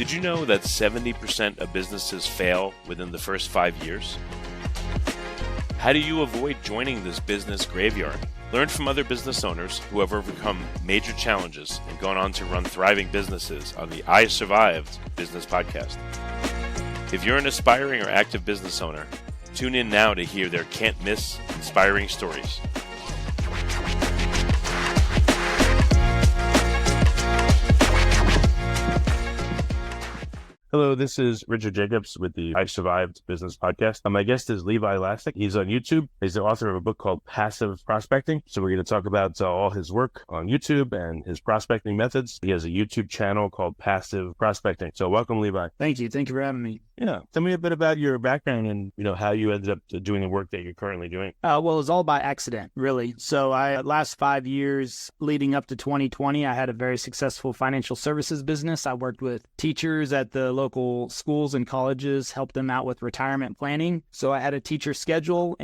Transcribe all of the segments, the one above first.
Did you know that 70% of businesses fail within the first 5 years? How do you avoid joining this business graveyard? Learn from other business owners who have overcome major challenges and gone on to run thriving businesses on the I Survived Business Podcast. If you're an aspiring or active business owner, tune in now to hear their can't-miss inspiring stories. Hello, this is Richard Jacobs with the I Survived Business Podcast. My guest is Levi Lastic. He's on YouTube. He's the author of a book called Passive Prospecting. So we're going to talk about all his work on YouTube and his prospecting methods. He has a YouTube channel called Passive Prospecting. So welcome, Levi. Thank you. Thank you for having me. Yeah. Tell me a bit about your background and, how you ended up doing the work that you're currently doing. Well, it was all by accident, really. So last 5 years leading up to 2020, I had a very successful financial services business. I worked with teachers at the local schools and colleges, helped them out with retirement planning. So I had a teacher schedule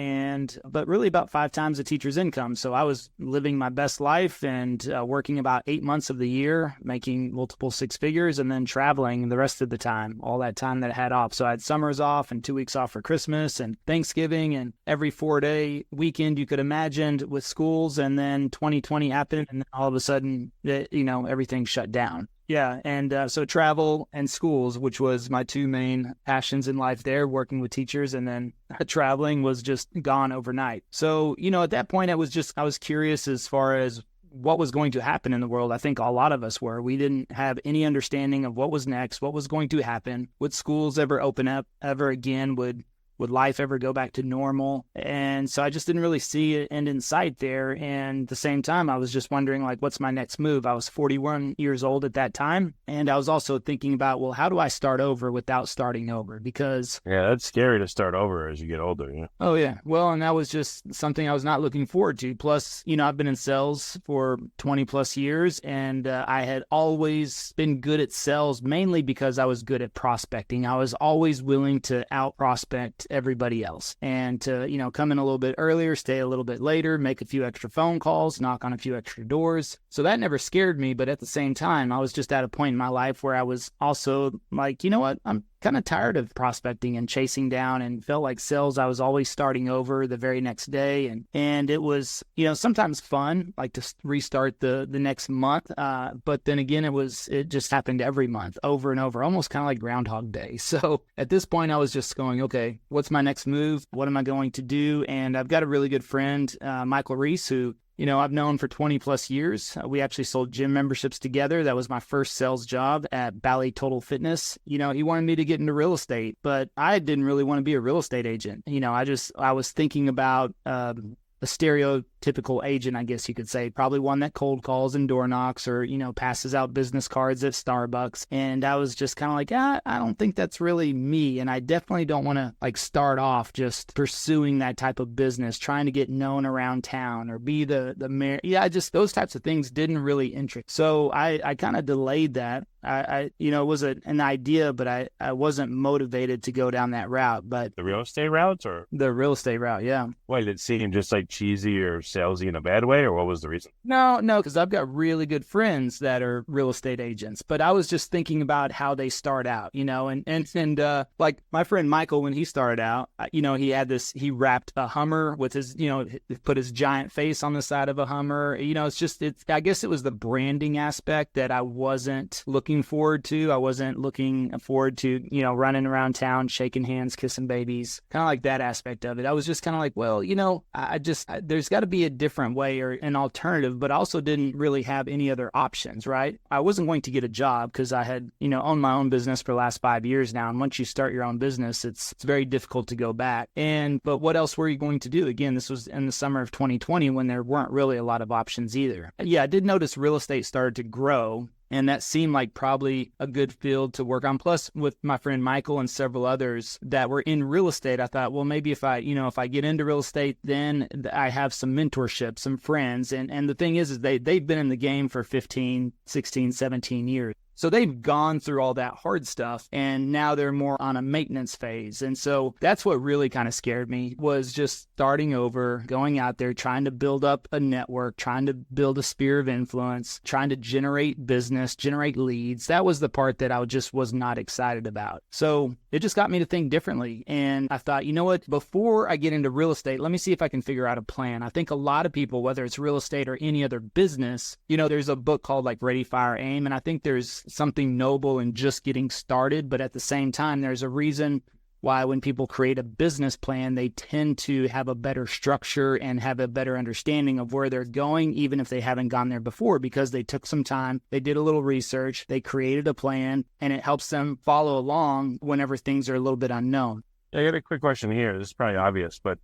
but really about 5 times a teacher's income. So I was living my best life and working about 8 months of the year, making multiple 6 figures, and then traveling the rest of the time, all that time that I had off. So I had summers off and 2 weeks off for Christmas and Thanksgiving and every 4-day weekend you could imagine with schools. And then 2020 happened and all of a sudden, everything shut down. Yeah. And so travel and schools, which was my 2 main passions in life there, working with teachers, and then traveling was just gone overnight. So, at that point, I was curious as far as what was going to happen in the world. I think a lot of us were. We didn't have any understanding of what was next, what was going to happen. Would schools ever open up ever again? Would life ever go back to normal? And so I just didn't really see an end in sight there. And at the same time, I was just wondering, what's my next move? I was 41 years old at that time. And I was also thinking about, how do I start over without starting over? Because... Yeah, that's scary to start over as you get older. Yeah. Oh, yeah. Well, and that was just something I was not looking forward to. Plus, I've been in sales for 20 plus years, and I had always been good at sales, mainly because I was good at prospecting. I was always willing to out prospect everybody else and to, come in a little bit earlier, stay a little bit later, make a few extra phone calls, knock on a few extra doors. So that never scared me. But at the same time, I was just at a point in my life where I was also like, you know what, I'm kind of tired of prospecting and chasing down, and felt like sales, I was always starting over the very next day. And it was, sometimes fun, like to restart the next month. But then again, it just happened every month over and over, almost kind of like Groundhog Day. So at this point, I was just going, okay, what's my next move? What am I going to do? And I've got a really good friend, Michael Reese, who I've known for 20 plus years. We actually sold gym memberships together. That was my first sales job at Bally Total Fitness. He wanted me to get into real estate, but I didn't really want to be a real estate agent. I was thinking about a stereotypical agent, I guess you could say, probably one that cold calls and door knocks or, passes out business cards at Starbucks. And I was just kind of like, I don't think that's really me. And I definitely don't want to start off just pursuing that type of business, trying to get known around town or be the mayor. Yeah, those types of things didn't really interest. So I kind of delayed that. It was an idea, but I wasn't motivated to go down that route. But the real estate route, or the real estate route, yeah. Why did it seem just like cheesy or salesy in a bad way, or what was the reason? No, because I've got really good friends that are real estate agents, but I was just thinking about how they start out, and like my friend Michael, when he started out, he wrapped a Hummer with his, put his giant face on the side of a Hummer. I guess it was the branding aspect that I wasn't looking forward to. I wasn't looking forward to, running around town, shaking hands, kissing babies, kind of like that aspect of it. I was just kind of like, well, there's got to be a different way or an alternative, but I also didn't really have any other options, right? I wasn't going to get a job because I had, owned my own business for the last 5 years now. And once you start your own business, it's very difficult to go back. But what else were you going to do? Again, this was in the summer of 2020 when there weren't really a lot of options either. Yeah, I did notice real estate started to grow. And that seemed like probably a good field to work on. Plus, with my friend Michael and several others that were in real estate, I thought, well, maybe if I get into real estate, then I have some mentorship, some friends. And the thing is they've been in the game for 15, 16, 17 years. So they've gone through all that hard stuff, and now they're more on a maintenance phase. And so that's what really kind of scared me, was just starting over, going out there, trying to build up a network, trying to build a sphere of influence, trying to generate business, generate leads. That was the part that I just was not excited about. So it just got me to think differently. And I thought, you know what, before I get into real estate, let me see if I can figure out a plan. I think a lot of people, whether it's real estate or any other business, there's a book called like Ready, Fire, Aim. And I think there's something noble in just getting started. But at the same time, there's a reason why when people create a business plan, they tend to have a better structure and have a better understanding of where they're going, even if they haven't gone there before, because they took some time, they did a little research, they created a plan, and it helps them follow along whenever things are a little bit unknown. I got a quick question here. This is probably obvious, but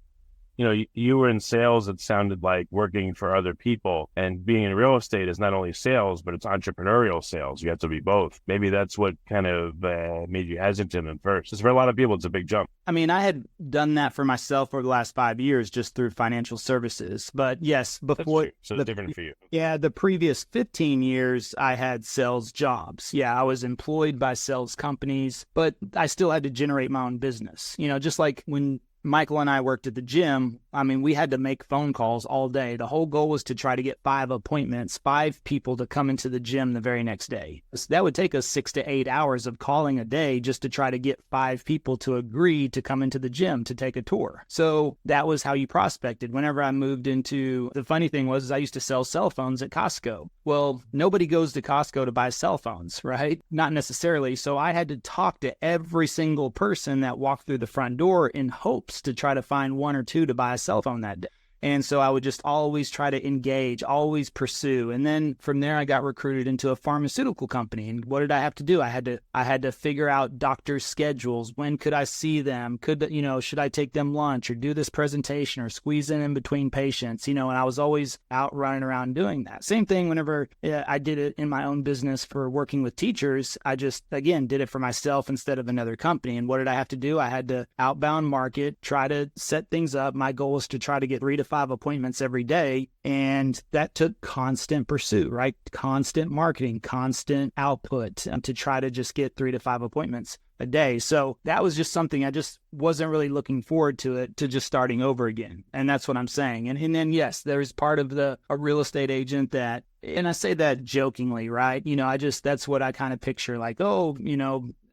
you were in sales. It sounded like working for other people, and being in real estate is not only sales, but it's entrepreneurial sales. You have to be both. Maybe that's what kind of made you hesitant at first. Because for a lot of people, it's a big jump. I mean, I had done that for myself for the last 5 years just through financial services. But yes, before. So it's different for you. Yeah, the previous 15 years, I had sales jobs. Yeah, I was employed by sales companies, but I still had to generate my own business. Just like when Michael and I worked at the gym, I mean, we had to make phone calls all day. The whole goal was to try to get 5 appointments, 5 people to come into the gym the very next day. So that would take us 6 to 8 hours of calling a day just to try to get 5 people to agree to come into the gym to take a tour. So that was how you prospected. Whenever I moved into, the funny thing was I used to sell cell phones at Costco. Well, nobody goes to Costco to buy cell phones, right? Not necessarily. So I had to talk to every single person that walked through the front door in hopes to try to find 1 or 2 to buy a cell phone that day. And so I would just always try to engage, always pursue. And then from there, I got recruited into a pharmaceutical company. And what did I have to do? I had to figure out doctors' schedules. When could I see them? Should I take them lunch or do this presentation or squeeze in between patients? And I was always out running around doing that. Same thing whenever I did it in my own business for working with teachers. I just, again, did it for myself instead of another company. And what did I have to do? I had to outbound market, try to set things up. My goal was to try to get 3 to 5 appointments every day. And that took constant pursuit, right? Constant marketing, constant output to try to just get 3 to 5 appointments a day. So that was just something I just wasn't really looking forward to it, to just starting over again. And that's what I'm saying. And then, yes, there's part of a real estate agent that, and I say that jokingly, right? That's what I kind of picture, like,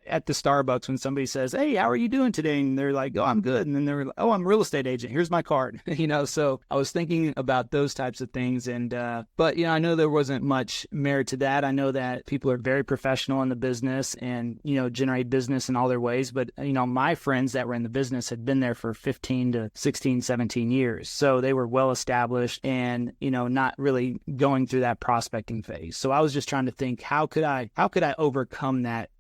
at the Starbucks when somebody says, "Hey, how are you doing today?" And they're like, "Oh, I'm good." And then they're like, "Oh, I'm a real estate agent. Here's my card." So I was thinking about those types of things. And, but, I know there wasn't much merit to that. I know that people are very professional in the business and, generate business in all their ways. But, my friends that were in the business had been there for 15 to 16, 17 years. So they were well established and, not really going through that prospecting phase. So I was just trying to think, how could I overcome that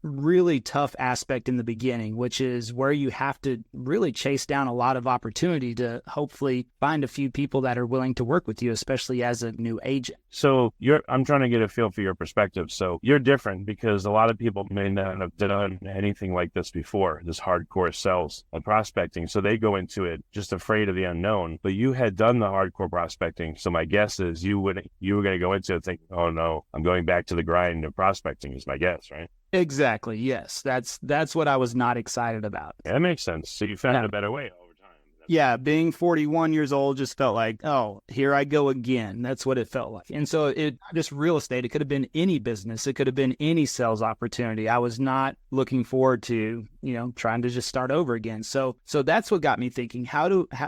really tough aspect in the beginning, which is where you have to really chase down a lot of opportunity to hopefully find a few people that are willing to work with you, especially as a new agent. So I'm trying to get a feel for your perspective. So you're different because a lot of people may not have done anything like this before, this hardcore sales and prospecting. So they go into it just afraid of the unknown, but you had done the hardcore prospecting. So my guess is you were going to go into it thinking, "Oh no, I'm going back to the grind of prospecting," is my guess, right? Exactly. Yes. That's what I was not excited about. Yeah, that makes sense. So you found a better way over time. Yeah. Being 41 years old just felt like, oh, here I go again. That's what it felt like. And so it just real estate, it could have been any business. It could have been any sales opportunity. I was not looking forward to, trying to just start over again. So that's what got me thinking,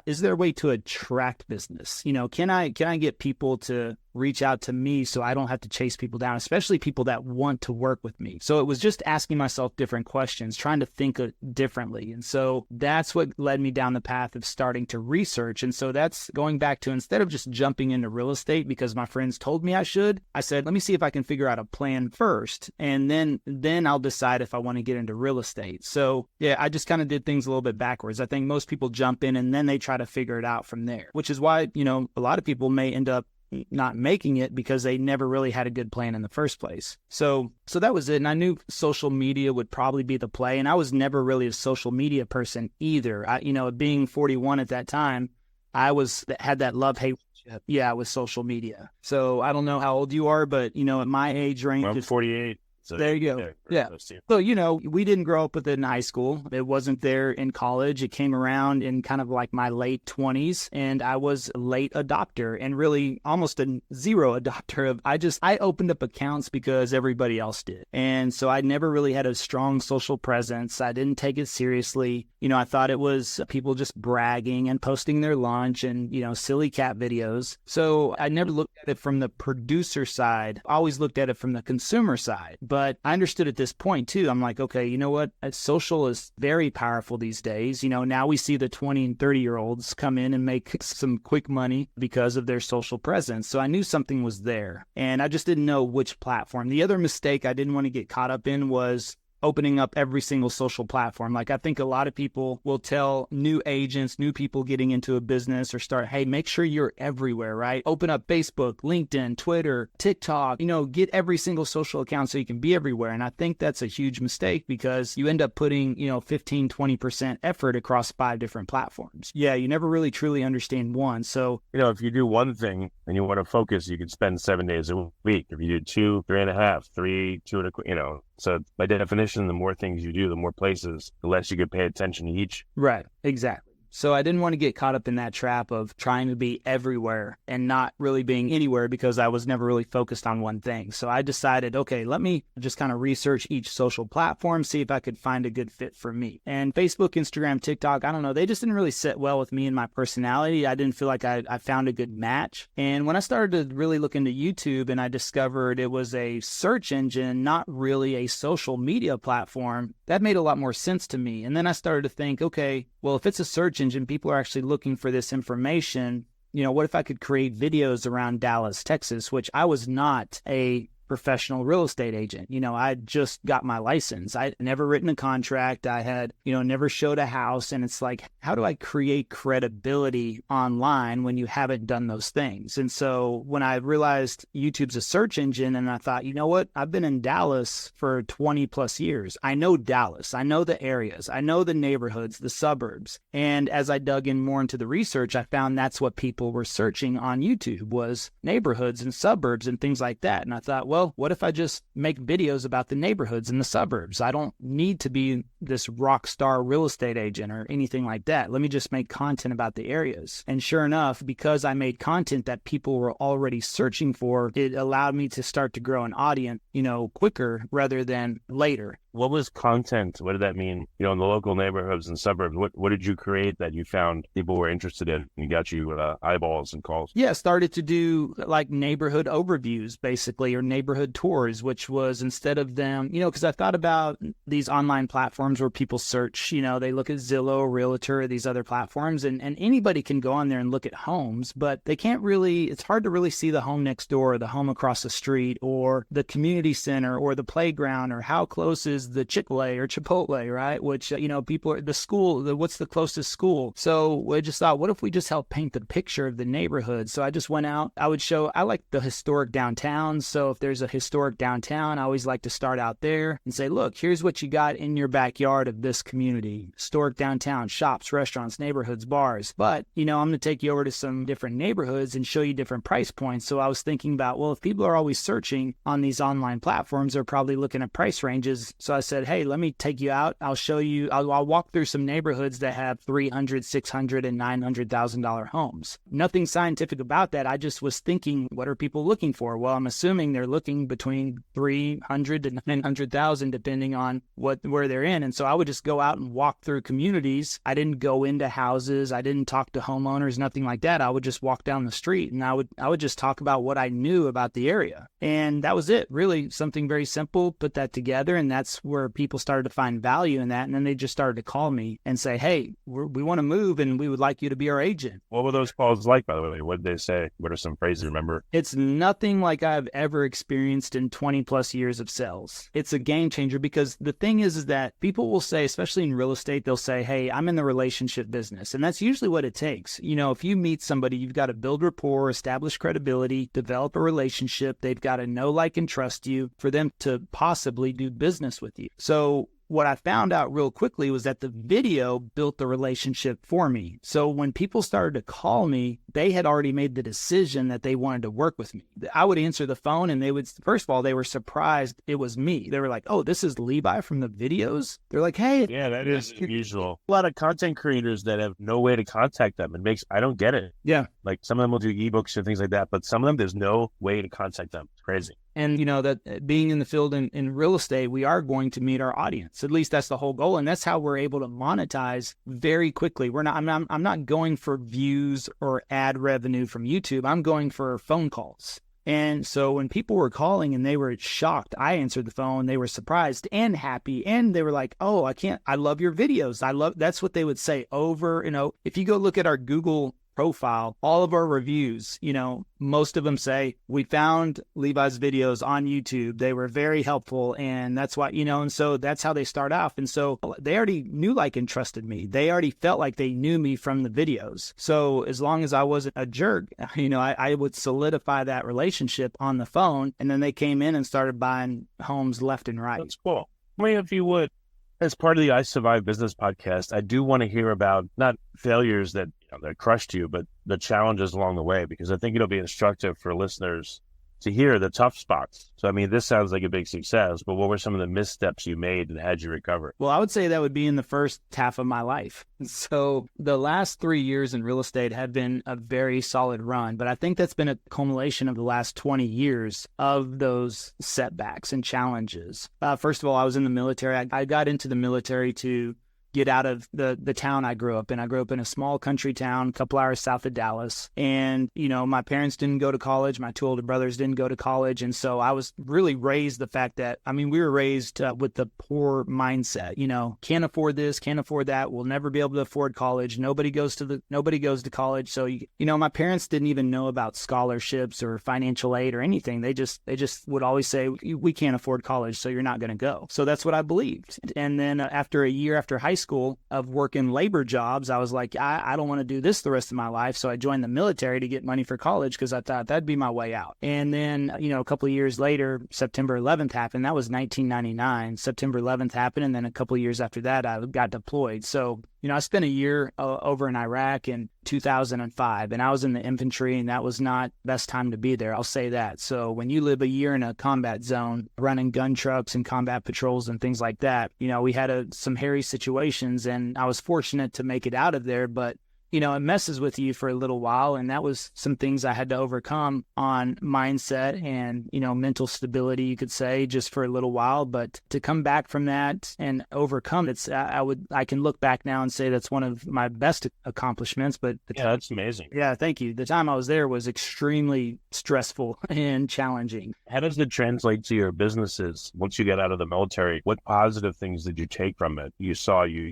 is there a way to attract business? Can I get people to reach out to me so I don't have to chase people down, especially people that want to work with me? So it was just asking myself different questions, trying to think differently. And so that's what led me down the path of starting to research. And so that's going back to, instead of just jumping into real estate because my friends told me I should, I said, let me see if I can figure out a plan first. And then I'll decide if I want to get into real estate. So yeah, I just kind of did things a little bit backwards. I think most people jump in and then they try to figure it out from there, which is why, a lot of people may end up not making it because they never really had a good plan in the first place. So that was it. And I knew social media would probably be the play. And I was never really a social media person either. Being 41 at that time, I had that love-hate with social media. So I don't know how old you are, but at my age range, I'm 48. So, there you go. Yeah. So, we didn't grow up with it in high school. It wasn't there in college. It came around in kind of like my late 20s, and I was a late adopter and really almost a zero adopter of, I opened up accounts because everybody else did. And so I never really had a strong social presence. I didn't take it seriously. I thought it was people just bragging and posting their lunch and, silly cat videos. So I never looked at it from the producer side. I always looked at it from the consumer side. But I understood at this point too, I'm like, okay, you know what? Social is very powerful these days. Now we see the 20 and 30-year-olds come in and make some quick money because of their social presence. So I knew something was there, and I just didn't know which platform. The other mistake I didn't want to get caught up in was opening up every single social platform. Like, I think a lot of people will tell new agents, new people getting into a business or start, hey, make sure you're everywhere, right? Open up Facebook, LinkedIn, Twitter, TikTok, get every single social account so you can be everywhere. And I think that's a huge mistake because you end up putting, 15, 20% effort across 5 different platforms. Yeah, you never really truly understand one. So, if you do one thing and you want to focus, you can spend 7 days a week. If you do 2, 3.5, 3, 2.25, so by definition, the more things you do, the more places, the less you could pay attention to each. Right, exactly. So I didn't want to get caught up in that trap of trying to be everywhere and not really being anywhere because I was never really focused on one thing. So I decided, okay, let me just kind of research each social platform, see if I could find a good fit for me. And Facebook, Instagram, TikTok, I don't know, they just didn't really sit well with me and my personality. I didn't feel like I found a good match. And when I started to really look into YouTube and I discovered it was a search engine, not really a social media platform, that made a lot more sense to me. And then I started to think, okay, well, if it's a search engine, people are actually looking for this information. What if I could create videos around Dallas, Texas, which I was not a professional real estate agent. I just got my license. I'd never written a contract. I had, never showed a house. And it's like, how do I create credibility online when you haven't done those things? And so when I realized YouTube's a search engine, and I thought, you know what? I've been in Dallas for 20 plus years. I know Dallas. I know the areas. I know the neighborhoods, the suburbs. And as I dug in more into the research, I found that's what people were searching on YouTube was neighborhoods and suburbs and things like that. And I thought, well, what if I just make videos about the neighborhoods and the suburbs? I don't need to be this rock star real estate agent or anything like that. Let me just make content about the areas. And sure enough, because I made content that people were already searching for, it allowed me to start to grow an audience, quicker rather than later. What was content? What did that mean? In the local neighborhoods and suburbs, what did you create that you found people were interested in and got you eyeballs and calls? Yeah, started to do like neighborhood overviews, basically, or neighborhood tours, which was instead of them, because I thought about these online platforms where people search, they look at Zillow, Realtor, these other platforms, and anybody can go on there and look at homes, but they can't really, it's hard to really see the home next door, or the home across the street, or the community center, or the playground, or how close is the Chick-fil-A or Chipotle, right? Which, people are the school, what's the closest school? So I just thought, what if we just help paint the picture of the neighborhood? So I just went out, I like the historic downtown. So if there's a historic downtown, I always like to start out there and say, look, here's what you got in your backyard of this community. Historic downtown, shops, restaurants, neighborhoods, bars. But, I'm going to take you over to some different neighborhoods and show you different price points. So I was thinking about, well, if people are always searching on these online platforms, they're probably looking at price ranges. So I said, hey, let me take you out. I'll show you, I'll walk through some neighborhoods that have $300,000, $600,000, and $900,000 homes. Nothing scientific about that. I just was thinking, what are people looking for? Well, I'm assuming they're looking between 300 to 900,000, depending on where they're in. And so I would just go out and walk through communities. I didn't go into houses. I didn't talk to homeowners, nothing like that. I would just walk down the street and I would just talk about what I knew about the area. And that was it. Really something very simple, put that together. And that's where people started to find value in that. And then they just started to call me and say, hey, we want to move and we would like you to be our agent. What were those calls like, by the way? What did they say? What are some phrases you remember? It's nothing like I've ever experienced in 20 plus years of sales. It's a game changer because the thing is that people will say, especially in real estate, they'll say, hey, I'm in the relationship business. And that's usually what it takes. If you meet somebody, you've got to build rapport, establish credibility, develop a relationship. They've got to know, like, and trust you for them to possibly do business with you. So what I found out real quickly was that the video built the relationship for me. So when people started to call me, they had already made the decision that they wanted to work with me. I would answer the phone and they would, first of all, they were surprised it was me. They were like, oh, this is Levi from the videos? They're like, hey. Yeah, that is unusual. A lot of content creators that have no way to contact them. I don't get it. Yeah. Like some of them will do ebooks and things like that, but some of them, there's no way to contact them. It's crazy. And, that being in the field in real estate, we are going to meet our audience. At least that's the whole goal. And that's how we're able to monetize very quickly. I'm not going for views or ad revenue from YouTube. I'm going for phone calls. And so when people were calling and they were shocked, I answered the phone, they were surprised and happy. And they were like, oh, I love your videos. That's what they would say over, if you go look at our Google profile, all of our reviews, most of them say, we found Levi's videos on YouTube. They were very helpful. And that's why, and so that's how they start off. And so they already knew, like, and trusted me. They already felt like they knew me from the videos. So as long as I wasn't a jerk, I would solidify that relationship on the phone. And then they came in and started buying homes left and right. That's cool. If you would, as part of the I Survive Business podcast, I do want to hear about not failures that crushed you, but the challenges along the way, because I think it'll be instructive for listeners to hear the tough spots. So, this sounds like a big success, but what were some of the missteps you made that had you recover? Well, I would say that would be in the first half of my life. So the last 3 years in real estate have been a very solid run, but I think that's been a culmination of the last 20 years of those setbacks and challenges. First of all, I was in the military. I got into the military to get out of the town I grew up in. I grew up in a small country town, a couple hours south of Dallas. And, my parents didn't go to college. My two older brothers didn't go to college. And so I was really raised the fact that, we were raised with the poor mindset, can't afford this, can't afford that. We'll never be able to afford college. Nobody goes to college. So, my parents didn't even know about scholarships or financial aid or anything. They just would always say, we can't afford college, so you're not going to go. So that's what I believed. And then after a year after high school of working labor jobs, I was like, I don't want to do this the rest of my life. So I joined the military to get money for college because I thought that'd be my way out. And then, a couple of years later, September 11th happened. That was 1999. September 11th happened. And then a couple of years after that, I got deployed. So, I spent a year over in Iraq in 2005, and I was in the infantry, and that was not the best time to be there. I'll say that. So when you live a year in a combat zone, running gun trucks and combat patrols and things like that, we had some hairy situations, and I was fortunate to make it out of there, but it messes with you for a little while. And that was some things I had to overcome on mindset and, mental stability, you could say, just for a little while. But to come back from that and overcome it, I can look back now and say that's one of my best accomplishments. But that's amazing. Yeah, thank you. The time I was there was extremely stressful and challenging. How does it translate to your businesses once you get out of the military? What positive things did you take from it? You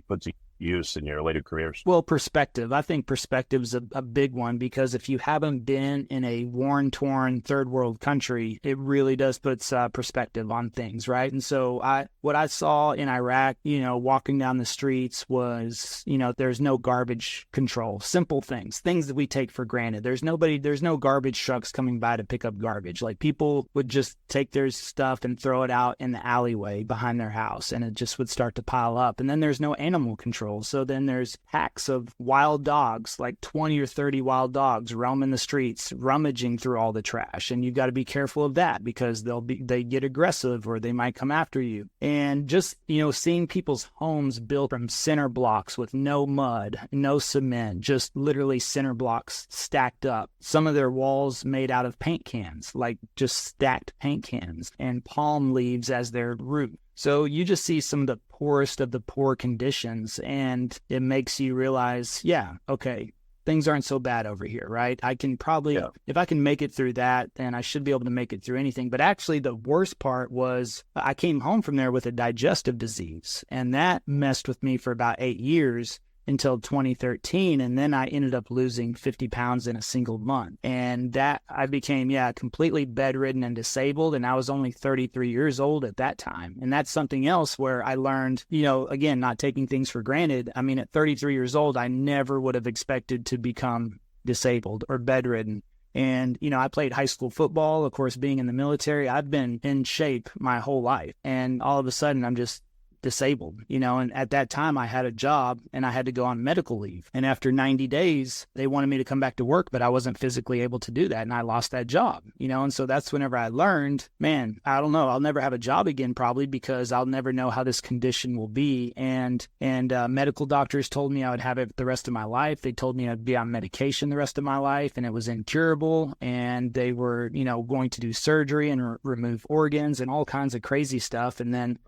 put to use in your later careers? Well, perspective. I think perspective's a big one, because if you haven't been in a war-torn third world country, it really does put perspective on things, right? And so what I saw in Iraq, walking down the streets was, there's no garbage control, simple things that we take for granted. There's no garbage trucks coming by to pick up garbage. Like, people would just take their stuff and throw it out in the alleyway behind their house, and it just would start to pile up. And then there's no animal control. So then there's packs of wild dogs, like 20 or 30 wild dogs roaming the streets, rummaging through all the trash. And you've got to be careful of that, because they get aggressive, or they might come after you. And just, seeing people's homes built from center blocks with no mud, no cement, just literally center blocks stacked up. Some of their walls made out of paint cans, like just stacked paint cans, and palm leaves as their roof. So you just see some of the poorest of the poor conditions, and it makes you realize, yeah, okay, things aren't so bad over here, right? I can probably, if I can make it through that, then I should be able to make it through anything. But actually, the worst part was I came home from there with a digestive disease, and that messed with me for about 8 years. Until 2013. And then I ended up losing 50 pounds in a single month. And that I became, completely bedridden and disabled. And I was only 33 years old at that time. And that's something else where I learned, again, not taking things for granted. At 33 years old, I never would have expected to become disabled or bedridden. And, I played high school football. Of course, being in the military, I've been in shape my whole life. And all of a sudden, I'm just disabled, and at that time I had a job and I had to go on medical leave. And after 90 days, they wanted me to come back to work, but I wasn't physically able to do that. And I lost that job, and so that's whenever I learned, man, I don't know, I'll never have a job again probably because I'll never know how this condition will be. And medical doctors told me I would have it the rest of my life. They told me I'd be on medication the rest of my life and it was incurable. And they were, going to do surgery and remove organs and all kinds of crazy stuff. And then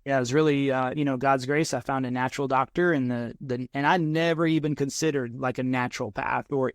yeah, it was really, God's grace. I found a natural doctor, and and I never even considered like a natural path or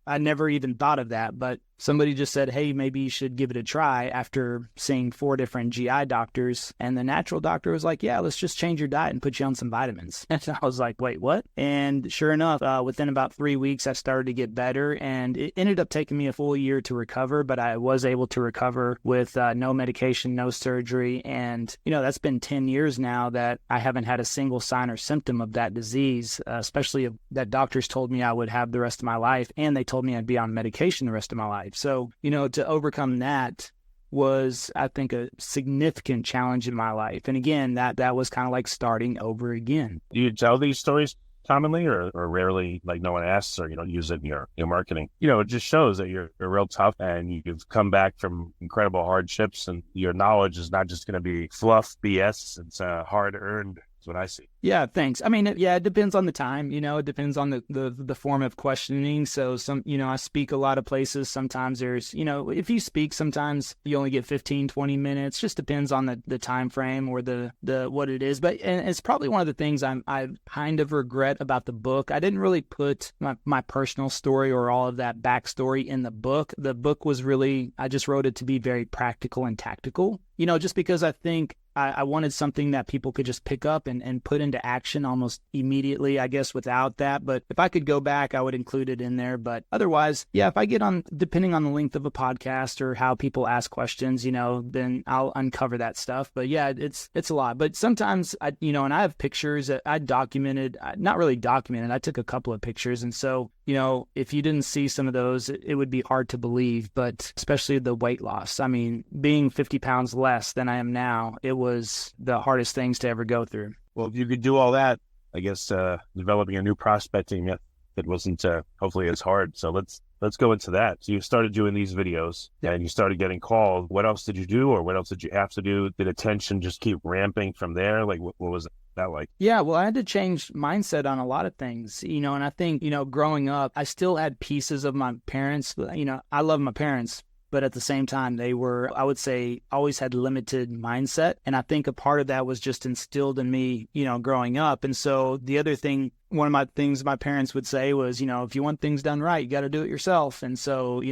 I never even thought of that. But somebody just said, hey, maybe you should give it a try after seeing 4 different GI doctors. And the natural doctor was like, yeah, let's just change your diet and put you on some vitamins. And I was like, wait, what? And sure enough, within about 3 weeks, I started to get better. And it ended up taking me a full year to recover, but I was able to recover with no medication, no surgery. And, that's been 10 years now that I haven't had a single sign or symptom of that disease, especially that doctors told me I would have the rest of my life. And they told me I'd be on medication the rest of my life. So, to overcome that was, I think, a significant challenge in my life. And again, that was kind of like starting over again. Do you tell these stories commonly or rarely, like no one asks, or you don't use it in your marketing? It just shows that you're real tough and you've come back from incredible hardships, and your knowledge is not just going to be fluff BS. It's hard earned. That's what I see. Yeah, thanks. I mean, it depends on the time, it depends on the form of questioning. So I speak a lot of places. Sometimes there's, if you speak, sometimes you only get 15, 20 minutes, just depends on the time frame or the what it is. But and it's probably one of the things I kind of regret about the book. I didn't really put my personal story or all of that backstory in the book. The book was really, I just wrote it to be very practical and tactical, just because I think I wanted something that people could just pick up and put into action almost immediately, I guess, without that. But if I could go back, I would include it in there. But otherwise, yeah, if I get on, depending on the length of a podcast or how people ask questions, then I'll uncover that stuff. But yeah, it's a lot. But sometimes, and I have pictures that I documented, not really documented. I took a couple of pictures. And so, if you didn't see some of those, it would be hard to believe, but especially the weight loss. I mean, being 50 pounds less than I am now, it was the hardest things to ever go through. Well, if you could do all that, I guess developing a new prospecting method that wasn't hopefully as hard. So let's go into that. So you started doing these videos and you started getting called. What else did you do, or what else did you have to do? Did attention just keep ramping from there? Like what was that like? Yeah, well, I had to change mindset on a lot of things, and I think, growing up, I still had pieces of my parents. I love my parents, but at the same time, they were, I would say, always had limited mindset. And I think a part of that was just instilled in me, growing up. And so the other thing, one of my things my parents would say was, if you want things done right, you got to do it yourself. And so,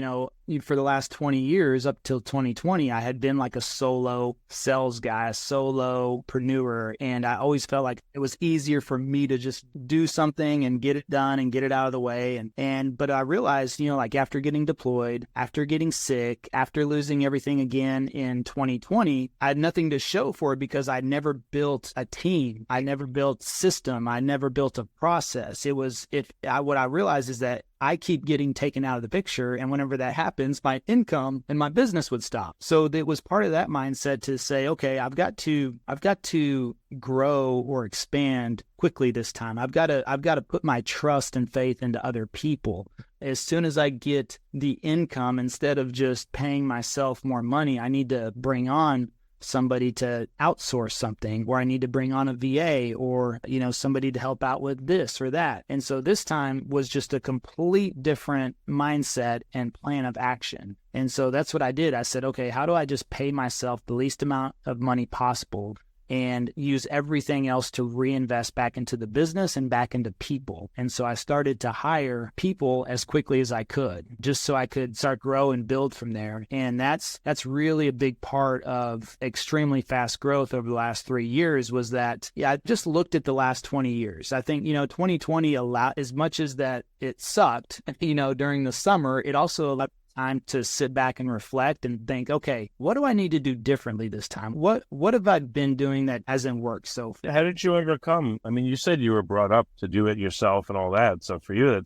for the last 20 years up till 2020, I had been like a solo sales guy, a solopreneur. And I always felt like it was easier for me to just do something and get it done and get it out of the way. But I realized, like after getting deployed, after getting sick, after losing everything again in 2020, I had nothing to show for it because I never built a team. I never built system. I never built a process. What I realized is that I keep getting taken out of the picture. And whenever that happens, my income and my business would stop. So it was part of that mindset to say, okay, I've got to grow or expand quickly this time. I've got to put my trust and faith into other people. As soon as I get the income, instead of just paying myself more money, I need to bring on somebody to outsource something, or I need to bring on a VA or, somebody to help out with this or that. And so this time was just a complete different mindset and plan of action. And so that's what I did. I said, okay, how do I just pay myself the least amount of money possible and use everything else to reinvest back into the business and back into people? And so I started to hire people as quickly as I could, just so I could start grow and build from there. And that's really a big part of extremely fast growth over the last 3 years was that, I just looked at the last 20 years. I think, 2020 allowed, as much as that it sucked, during the summer, it also allowed time to sit back and reflect and think, okay, what do I need to do differently this time? What have I been doing that hasn't worked so far? How did you overcome? I mean, you said you were brought up to do it yourself and all that. So for you,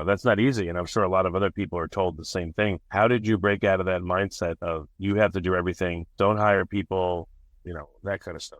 that's not easy. And I'm sure a lot of other people are told the same thing. How did you break out of that mindset of you have to do everything, don't hire people, that kind of stuff.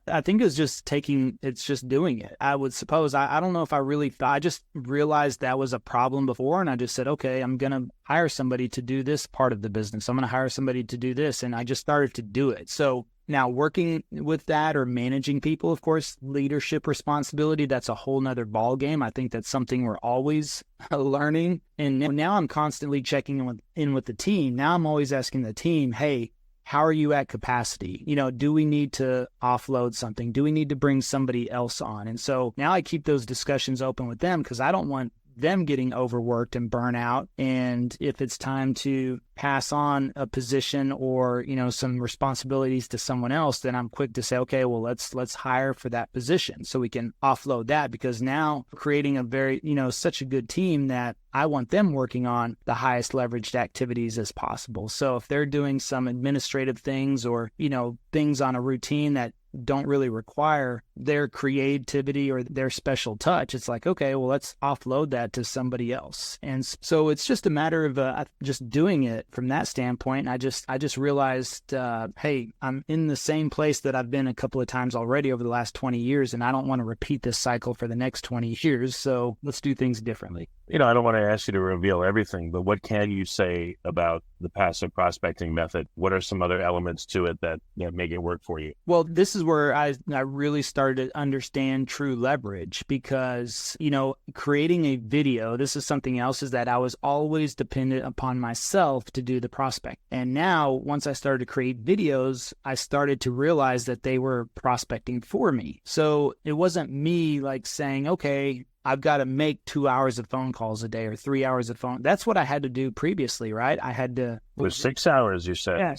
I think it's just doing it. I would suppose, I don't know if I just realized that was a problem before. And I just said, okay, I'm going to hire somebody to do this part of the business. I'm going to hire somebody to do this. And I just started to do it. So now working with that or managing people, of course, leadership responsibility, that's a whole nother ball game. I think that's something we're always learning. And now I'm constantly checking in with the team. Now I'm always asking the team, hey, how are you at capacity? Do we need to offload something? Do we need to bring somebody else on? And so now I keep those discussions open with them because I don't want them getting overworked and burn out. And if it's time to pass on a position or, some responsibilities to someone else, then I'm quick to say, okay, well, let's hire for that position so we can offload that, because now creating a very, such a good team that I want them working on the highest leveraged activities as possible. So if they're doing some administrative things or, things on a routine that don't really require their creativity or their special touch, it's like, okay, well, let's offload that to somebody else. And so it's just a matter of just doing it from that standpoint. I just realized, hey, I'm in the same place that I've been a couple of times already over the last 20 years, and I don't want to repeat this cycle for the next 20 years. So let's do things differently. I don't want to ask you to reveal everything, but what can you say about the passive prospecting method? What are some other elements to it that make it work for you? Well, this is where I really started to understand true leverage, because, creating a video, this is something else, is that I was always dependent upon myself to do the prospect. And now once I started to create videos, I started to realize that they were prospecting for me. So it wasn't me like saying, okay, I've got to make 2 hours of phone calls a day or 3 hours of phone. That's what I had to do previously, right? I had to. It was 6 hours, you said. Yeah,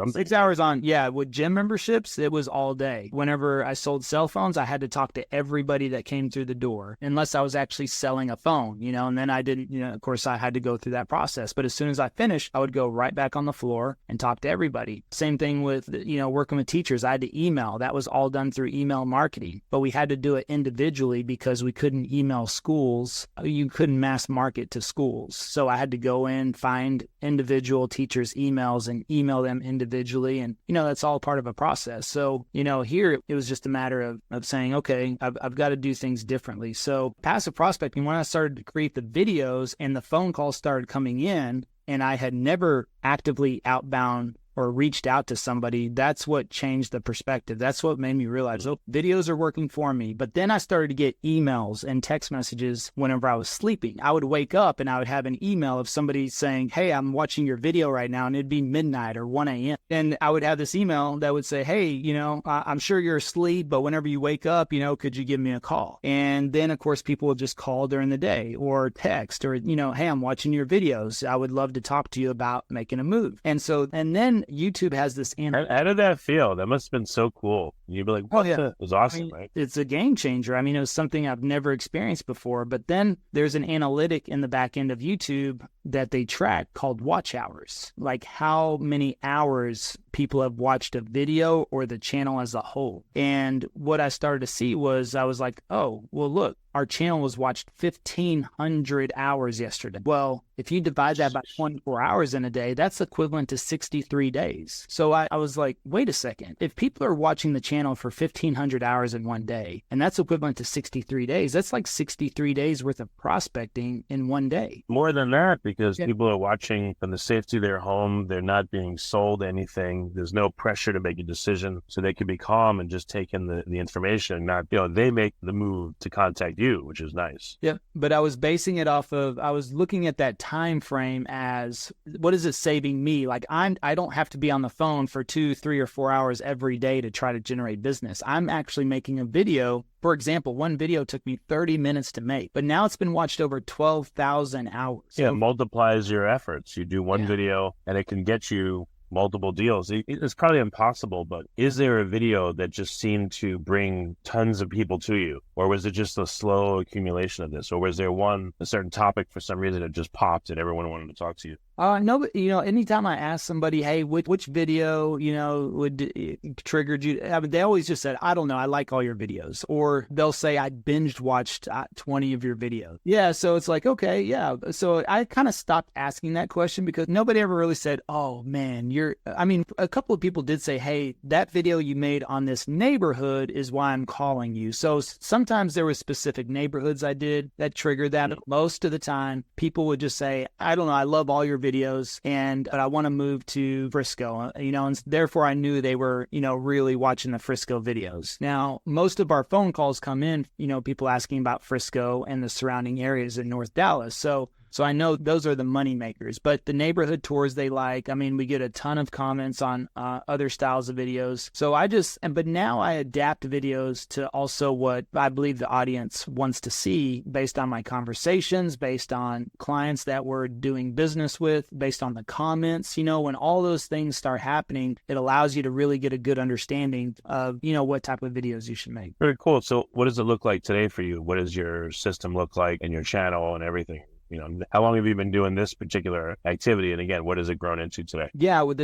6 hours on. Yeah, with gym memberships, it was all day. Whenever I sold cell phones, I had to talk to everybody that came through the door, unless I was actually selling a phone, and then I didn't, of course, I had to go through that process. But as soon as I finished, I would go right back on the floor and talk to everybody. Same thing with, working with teachers. I had to email. That was all done through email marketing, but we had to do it individually because we couldn't email schools. You couldn't mass market to schools. So I had to go in, find individual teachers' emails and email them individually. And, that's all part of a process. So, here it was just a matter of saying, okay, I've got to do things differently. So passive prospecting, when I started to create the videos and the phone calls started coming in, and I had never actively outbound or reached out to somebody, that's what changed the perspective. That's what made me realize, videos are working for me. But then I started to get emails and text messages whenever I was sleeping. I would wake up and I would have an email of somebody saying, hey, I'm watching your video right now, and it'd be midnight or 1 a.m. And I would have this email that would say, hey, I'm sure you're asleep, but whenever you wake up, could you give me a call? And then, of course, people would just call during the day or text or, hey, I'm watching your videos. I would love to talk to you about making a move. And then YouTube has this. How did that feel? That must have been so cool. You'd be like, oh, yeah. It was awesome, right? It's a game changer. It was something I've never experienced before. But then there's an analytic in the back end of YouTube that they track called watch hours, like how many hours people have watched a video or the channel as a whole. And what I started to see was, I was like, oh, well, look, our channel was watched 1,500 hours yesterday. Well, if you divide that by 24 hours in a day, that's equivalent to 63 days. So I was like, wait a second. If people are watching the channel for 1,500 hours in one day, and that's equivalent to 63 days, that's like 63 days worth of prospecting in one day. More than that, because people are watching from the safety of their home. They're not being sold anything. There's no pressure to make a decision. So they can be calm and just take in the information. Not, they make the move to contact you, which is nice. Yeah. But I was basing it off of, I was looking at that time frame as, what is it saving me? Like I don't have to be on the phone for 2, 3, or 4 hours every day to try to generate business. I'm actually making a video. For example, one video took me 30 minutes to make, but now it's been watched over 12,000 hours. Yeah, it multiplies your efforts. You do one video and it can get you multiple deals. It's probably impossible, but is there a video that just seemed to bring tons of people to you? Or was it just a slow accumulation of this? Or was there a certain topic for some reason that just popped and everyone wanted to talk to you? No, but anytime I ask somebody, hey, which video, triggered you? They always just said, I don't know, I like all your videos. Or they'll say, I binged watched 20 of your videos. Yeah, so it's like, okay, yeah. So I kind of stopped asking that question because nobody ever really said, oh man, I mean, a couple of people did say, hey, that video you made on this neighborhood is why I'm calling you. So sometimes there were specific neighborhoods I did that triggered that. Most of the time, people would just say, I don't know, I love all your videos, but I want to move to Frisco, and therefore I knew they were, really watching the Frisco videos. Now, most of our phone calls come in, people asking about Frisco and the surrounding areas in North Dallas. So I know those are the money makers, but the neighborhood tours they like, I mean, we get a ton of comments on other styles of videos. So but now I adapt videos to also what I believe the audience wants to see based on my conversations, based on clients that we're doing business with, based on the comments. When all those things start happening, it allows you to really get a good understanding of, what type of videos you should make. Very cool. So what does it look like today for you? What does your system look like and your channel and everything? How long have you been doing this particular activity? And again, what has it grown into today? Yeah, well,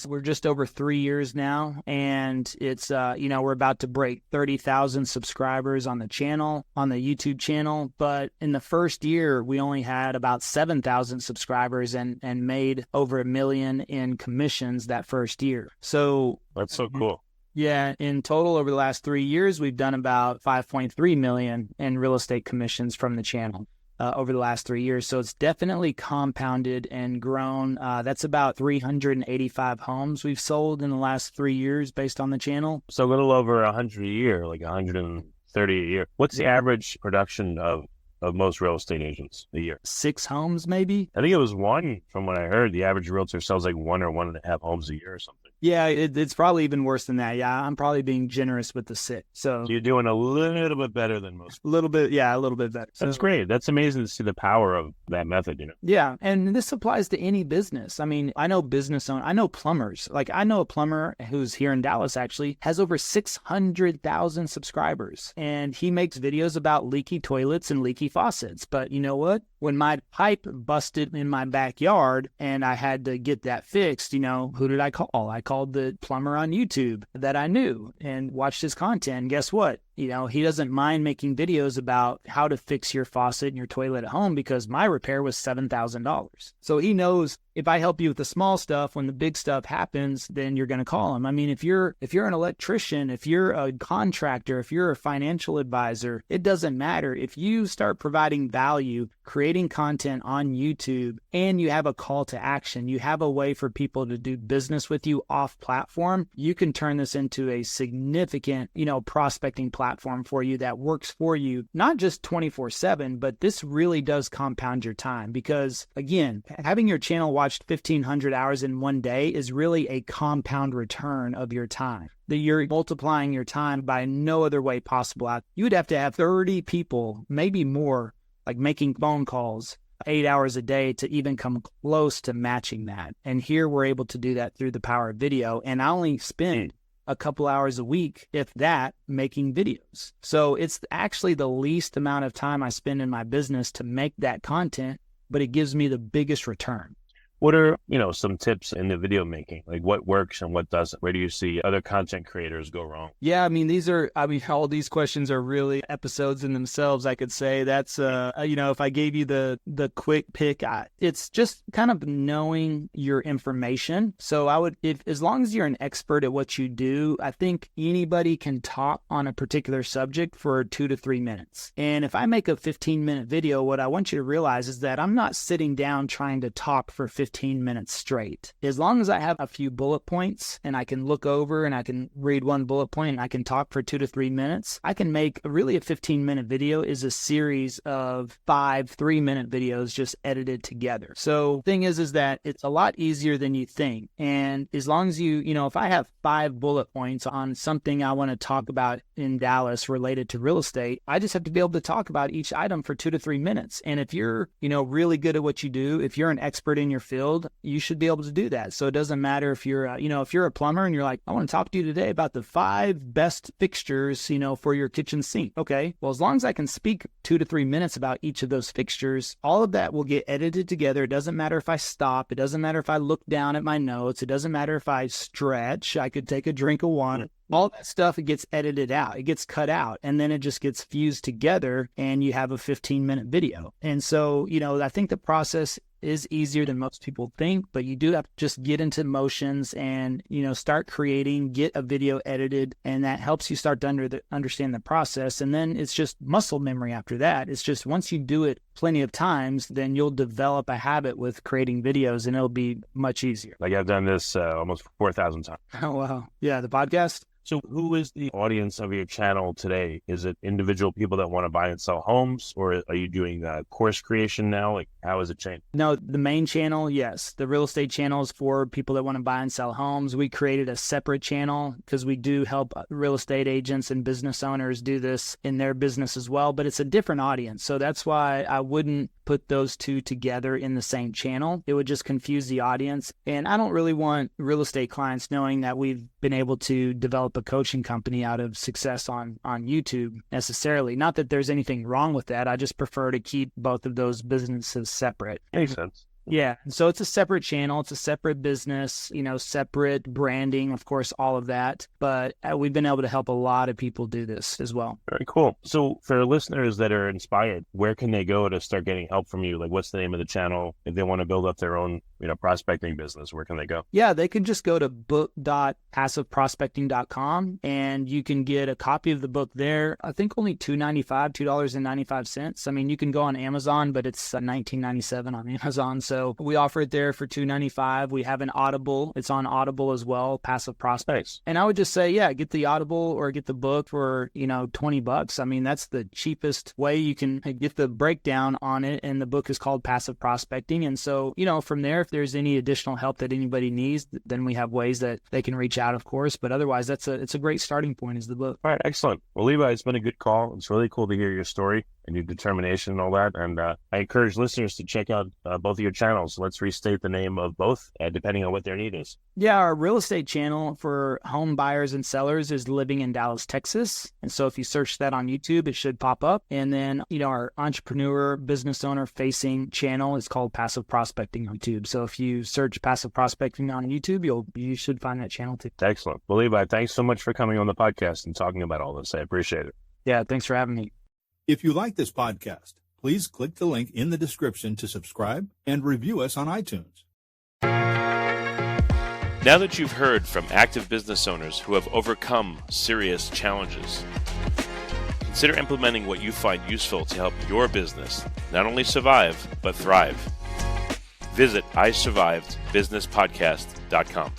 we're just over 3 years now. And it's, we're about to break 30,000 subscribers on the channel, on the YouTube channel. But in the first year, we only had about 7,000 subscribers and made over $1 million in commissions that first year. So that's so cool. Yeah, in total over the last 3 years, we've done about 5.3 million in real estate commissions from the channel. Over the last 3 years. So it's definitely compounded and grown. That's about 385 homes we've sold in the last 3 years based on the channel. So a little over 100 a year, like 130 a year. What's the average production of most real estate agents a year? 6 homes, maybe. I think it was 1 from what I heard. The average realtor sells like 1 or 1.5 homes a year or something. Yeah, it's probably even worse than that. Yeah, I'm probably being generous with the 6. So you're doing a little bit better than most. A little bit better. That's great. That's amazing to see the power of that method, Yeah, and this applies to any business. I mean, I know business owners, I know plumbers. Like I know a plumber who's here in Dallas actually has over 600,000 subscribers, and he makes videos about leaky toilets and leaky faucets. But you know what? When my pipe busted in my backyard and I had to get that fixed, who did I call? I called the plumber on YouTube that I knew and watched his content. And guess what? He doesn't mind making videos about how to fix your faucet and your toilet at home because my repair was $7,000. So he knows if I help you with the small stuff, when the big stuff happens, then you're going to call him. I mean, if you're an electrician, if you're a contractor, if you're a financial advisor, it doesn't matter. If you start providing value, creating content on YouTube, and you have a call to action, you have a way for people to do business with you off platform, you can turn this into a significant, prospecting platform for you that works for you, not just 24/7, but this really does compound your time because again, having your channel watched 1,500 hours in one day is really a compound return of your time. That you're multiplying your time by no other way possible. You would have to have 30 people, maybe more, like making phone calls 8 hours a day to even come close to matching that. And here we're able to do that through the power of video. And I only spend a couple hours a week, if that, making videos. So it's actually the least amount of time I spend in my business to make that content, but it gives me the biggest return. What are, some tips in the video making? Like what works and what doesn't? Where do you see other content creators go wrong? Yeah, all these questions are really episodes in themselves, I could say. That's, if I gave you the quick pick, it's just kind of knowing your information. So as long as you're an expert at what you do, I think anybody can talk on a particular subject for 2 to 3 minutes. And if I make a 15-minute video, what I want you to realize is that I'm not sitting down trying to talk for 15 minutes straight. As long as I have a few bullet points and I can look over and I can read one bullet point and I can talk for 2 to 3 minutes, I can make a 15-minute video is a series of 5 3-minute videos just edited together. So the thing is that it's a lot easier than you think. And as long as if I have 5 bullet points on something I want to talk about in Dallas related to real estate, I just have to be able to talk about each item for 2 to 3 minutes. And if you're, really good at what you do, if you're an expert in your field, you should be able to do that. So it doesn't matter if you're, if you're a plumber and you're like, I want to talk to you today about the 5 best fixtures, for your kitchen sink. Okay. Well, as long as I can speak 2 to 3 minutes about each of those fixtures, all of that will get edited together. It doesn't matter if I stop. It doesn't matter if I look down at my notes. It doesn't matter if I stretch. I could take a drink of water. All that stuff, it gets edited out. It gets cut out, and then it just gets fused together, and you have a 15-minute video. And so, I think the process is easier than most people think, but you do have to just get into motions and, start creating, get a video edited, and that helps you start to understand the process. And then it's just muscle memory after that. It's just once you do it plenty of times, then you'll develop a habit with creating videos and it'll be much easier. Like I've done this almost 4,000 times. Oh, wow. Yeah, the podcast. So who is the audience of your channel today? Is it individual people that want to buy and sell homes, or are you doing course creation now? Like, how is it changed? No, the main channel, yes. The real estate channel is for people that want to buy and sell homes. We created a separate channel because we do help real estate agents and business owners do this in their business as well, but it's a different audience. So that's why I wouldn't put those two together in the same channel. It would just confuse the audience. And I don't really want real estate clients knowing that we've been able to develop a coaching company out of success on YouTube necessarily. Not that there's anything wrong with that. I just prefer to keep both of those businesses separate. Makes sense. Yeah. So it's a separate channel. It's a separate business, separate branding, of course, all of that. But we've been able to help a lot of people do this as well. Very cool. So for listeners that are inspired, where can they go to start getting help from you? Like, what's the name of the channel? If they want to build up their own, prospecting business, where can they go? Yeah, they can just go to book.passiveprospecting.com and you can get a copy of the book there. I think only $2.95. I mean, you can go on Amazon, but it's $19.97 on Amazon. So we offer it there for $2.95. We have an Audible. It's on Audible as well, Passive Prospect. Nice. And I would just say, yeah, get the Audible or get the book for, $20. I mean, that's the cheapest way you can get the breakdown on it. And the book is called Passive Prospecting. And so, from there, if there's any additional help that anybody needs, then we have ways that they can reach out, of course. But otherwise, it's a great starting point is the book. All right. Excellent. Well, Levi, it's been a good call. It's really cool to hear your story and your determination and all that. And I encourage listeners to check out both of your channels. Let's restate the name of both, depending on what their need is. Yeah, our real estate channel for home buyers and sellers is Living in Dallas, Texas. And so if you search that on YouTube, it should pop up. And then, our entrepreneur, business owner facing channel is called Passive Prospecting on YouTube. So if you search Passive Prospecting on YouTube, you should find that channel too. Excellent. Well, Levi, thanks so much for coming on the podcast and talking about all this. I appreciate it. Yeah, thanks for having me. If you like this podcast, please click the link in the description to subscribe and review us on iTunes. Now that you've heard from active business owners who have overcome serious challenges, consider implementing what you find useful to help your business not only survive, but thrive. Visit isurvivedbusinesspodcast.com.